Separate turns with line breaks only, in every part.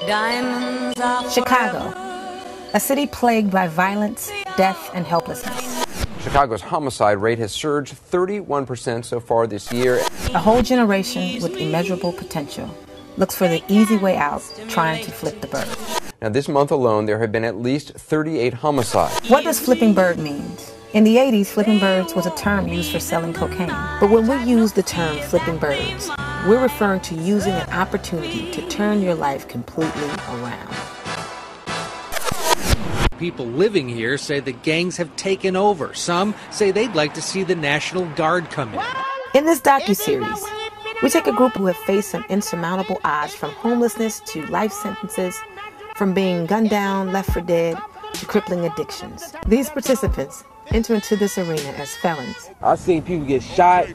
Chicago, a city plagued by violence, death, and helplessness.
Chicago's homicide rate has surged 31% so far this year.
A whole generation with immeasurable potential looks for the easy way out, trying to flip the bird.
Now, this month alone, there have been at least 38 homicides.
What does flipping bird mean? In the 80s, flipping birds was a term used for selling cocaine. But when we use the term flipping birds, we're referring to using an opportunity to turn your life completely around.
People living here say the gangs have taken over. Some say they'd like to see the National Guard come in.
In this docuseries, we take a group who have faced some insurmountable odds, from homelessness to life sentences, from being gunned down, left for dead, to crippling addictions. These participants enter into this arena as felons.
I've seen people get shot,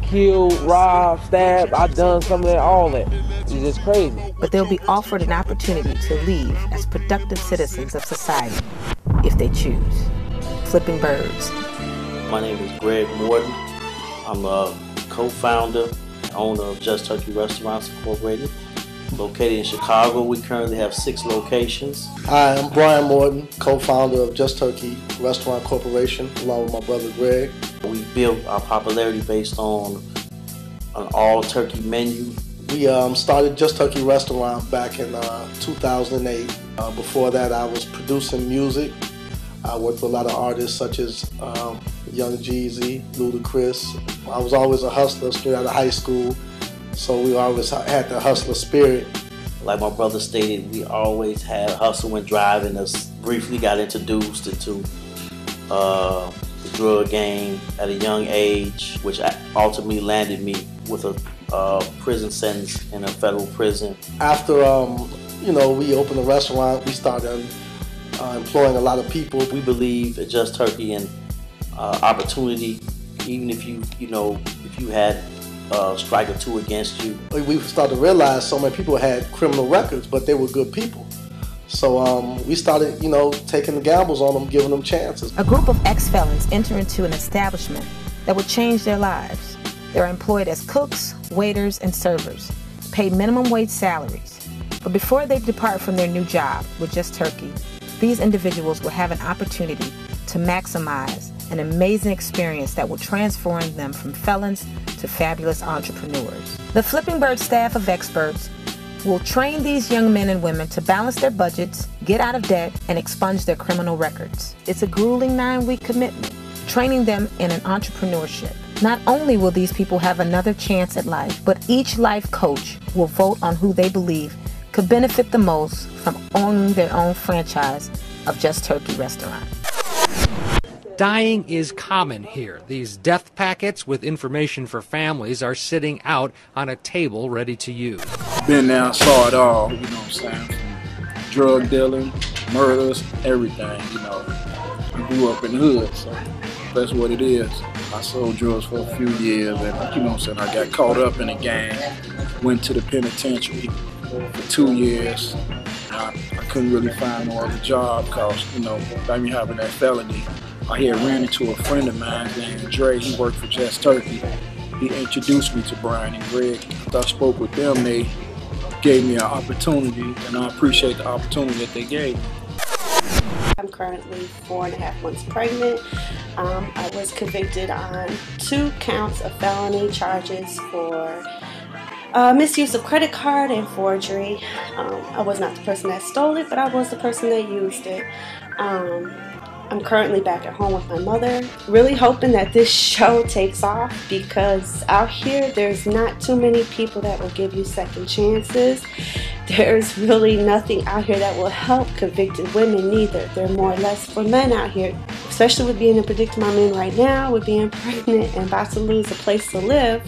killed, robbed, stabbed. I've done some of that, all that. It's just crazy.
But they'll be offered an opportunity to leave as productive citizens of society if they choose. Flipping birds.
My name is Greg Morton. I'm a co-founder, owner of Just Turkey Restaurants Incorporated. Located in Chicago, we currently have 6 locations.
Hi, I'm Brian Morton, co-founder of Just Turkey Restaurant Corporation, along with my brother Greg.
We built our popularity based on an all-turkey menu.
We started Just Turkey Restaurant back in 2008. Before that, I was producing music. I worked with a lot of artists such as Young Jeezy, Ludacris. I was always a hustler straight out of high school. So we always had the hustler spirit.
Like my brother stated, we always had hustle and drive, and us briefly got introduced into the drug game at a young age, which ultimately landed me with a prison sentence in a federal prison.
After we opened the restaurant, we started employing a lot of people.
We believe at Just Turkey in opportunity, even if you had strike or 2 against you.
We started to realize so many people had criminal records, but they were good people. So we started, taking the gambles on them, giving them chances.
A group of ex-felons enter into an establishment that would change their lives. They're employed as cooks, waiters, and servers, paid minimum wage salaries. But before they depart from their new job with Just Turkey, these individuals will have an opportunity to maximize an amazing experience that will transform them from felons to fabulous entrepreneurs. The Flipping Bird staff of experts will train these young men and women to balance their budgets, get out of debt, and expunge their criminal records. It's a grueling 9-week commitment, training them in an entrepreneurship. Not only will these people have another chance at life, but each life coach will vote on who they believe could benefit the most from owning their own franchise of Just Turkey Restaurant.
Dying is common here. These death packets with information for families are sitting out on a table ready to use.
Been there, saw it all, you know what I'm saying? From drug dealing, murders, everything, I grew up in the hood, so that's what it is. I sold drugs for a few years and, I got caught up in a gang, went to the penitentiary for 2 years. I couldn't really find no other job because, by me having that felony, I had ran into a friend of mine named Dre. He worked for Just Turkey. He introduced me to Brian and Greg. After I spoke with them, they gave me an opportunity, and I appreciate the opportunity that they gave me.
I'm currently 4.5 months pregnant. I was convicted on 2 counts of felony charges for misuse of credit card and forgery. I was not the person that stole it, but I was the person that used it. I'm currently back at home with my mother, really hoping that this show takes off, because out here there's not too many people that will give you second chances. There's really nothing out here that will help convicted women neither. They're more or less for men out here, especially with being in the predicament I'm in right now, with being pregnant and about to lose a place to live.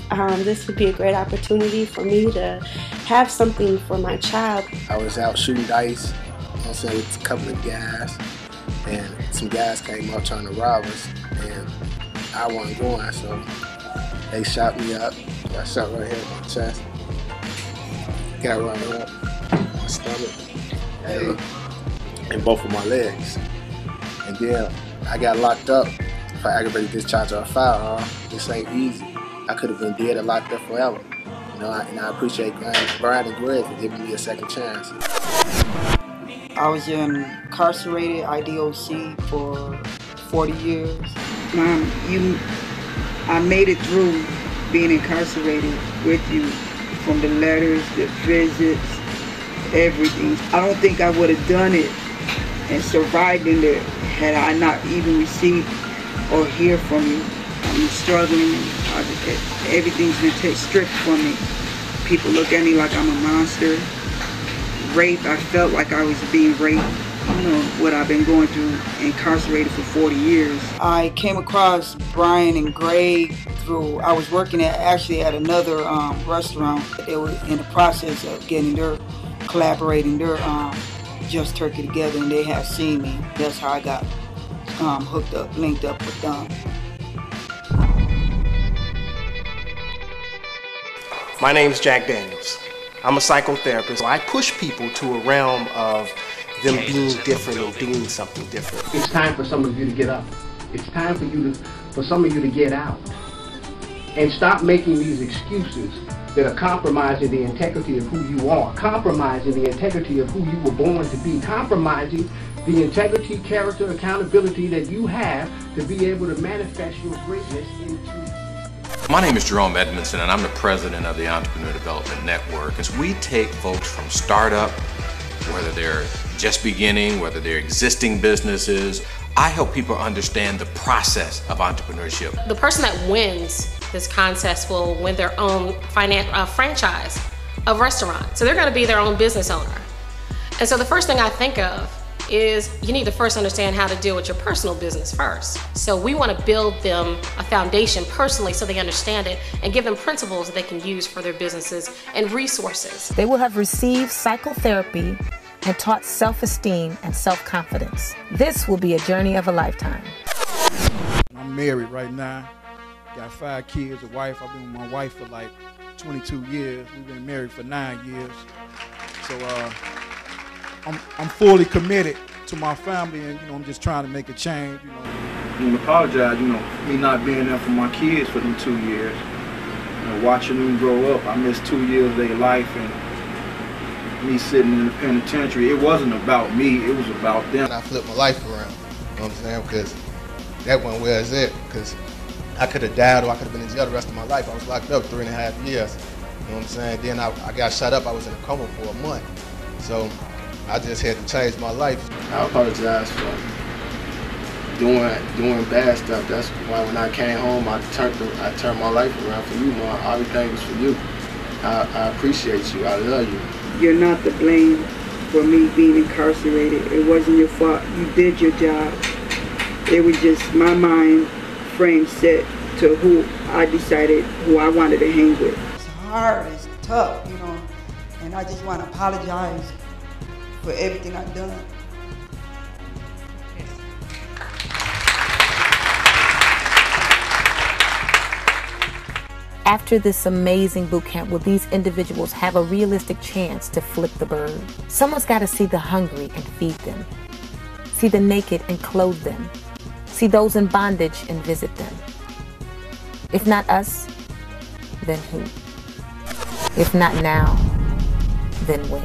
This would be a great opportunity for me to have something for my child.
I was out shooting dice, also with a couple of guys, and some guys came up trying to rob us, and I wasn't going, so they shot me up. I shot right here in my chest, got right up my stomach, and both of my legs. And then I got locked up for aggravated discharge of a firearm. This ain't easy. I could have been dead or locked up forever. and I appreciate Brian and Greg for giving me a second chance.
I was incarcerated, IDOC, for 40 years. Mom, I made it through being incarcerated with you, from the letters, the visits, everything. I don't think I would have done it and survived in there had I not even received or hear from you. I'm struggling. Everything's been stripped from me. People look at me like I'm a monster. Rape, I felt like I was being raped. You know what I've been going through, incarcerated for 40 years. I came across Brian and Greg through, I was working actually at another restaurant. They were in the process of collaborating their Just Turkey together, and they have seen me. That's how I got hooked up, linked up with them.
My name's Jack Daniels. I'm a psychotherapist. I push people to a realm of them being different and doing something different.
It's time for some of you to get up. It's time for some of you to get out and stop making these excuses that are compromising the integrity of who you are, compromising the integrity of who you were born to be, compromising the integrity, character, accountability that you have to be able to manifest your greatness into.
My name is Jerome Edmondson, and I'm the president of the Entrepreneur Development Network. As we take folks from startup, whether they're just beginning, whether they're existing businesses, I help people understand the process of entrepreneurship.
The person that wins this contest will win their own franchise of restaurant. So they're going to be their own business owner. And so the first thing I think of is you need to first understand how to deal with your personal business first. So we want to build them a foundation personally so they understand it and give them principles that they can use for their businesses and resources.
They will have received psychotherapy and taught self-esteem and self-confidence. This will be a journey of a lifetime.
I'm married right now. Got 5 kids, a wife. I've been with my wife for like 22 years. We've been married for 9 years. So I'm fully committed to my family, and I'm just trying to make a change. I want to apologize, me not being there for my kids for them 2 years. Watching them grow up, I missed 2 years of their life, and me sitting in the penitentiary. It wasn't about me; it was about them.
I flipped my life around. You know what I'm saying? Because that one was it. Because I could have died, or I could have been in jail the rest of my life. I was locked up 3.5 years. You know what I'm saying? Then I got shot up. I was in a coma for a month. So I just had to change my life.
I apologize for doing bad stuff. That's why when I came home, I turned my life around for you. Everything was for you. I appreciate you. I love you.
You're not to blame for me being incarcerated. It wasn't your fault. You did your job. It was just my mind frame set to who I decided who I wanted to hang with. It's hard. It's tough, and I just want to apologize for everything I've done.
After this amazing boot camp, will these individuals have a realistic chance to flip the bird? Someone's got to see the hungry and feed them, see the naked and clothe them, see those in bondage and visit them. If not us, then who? If not now, then when?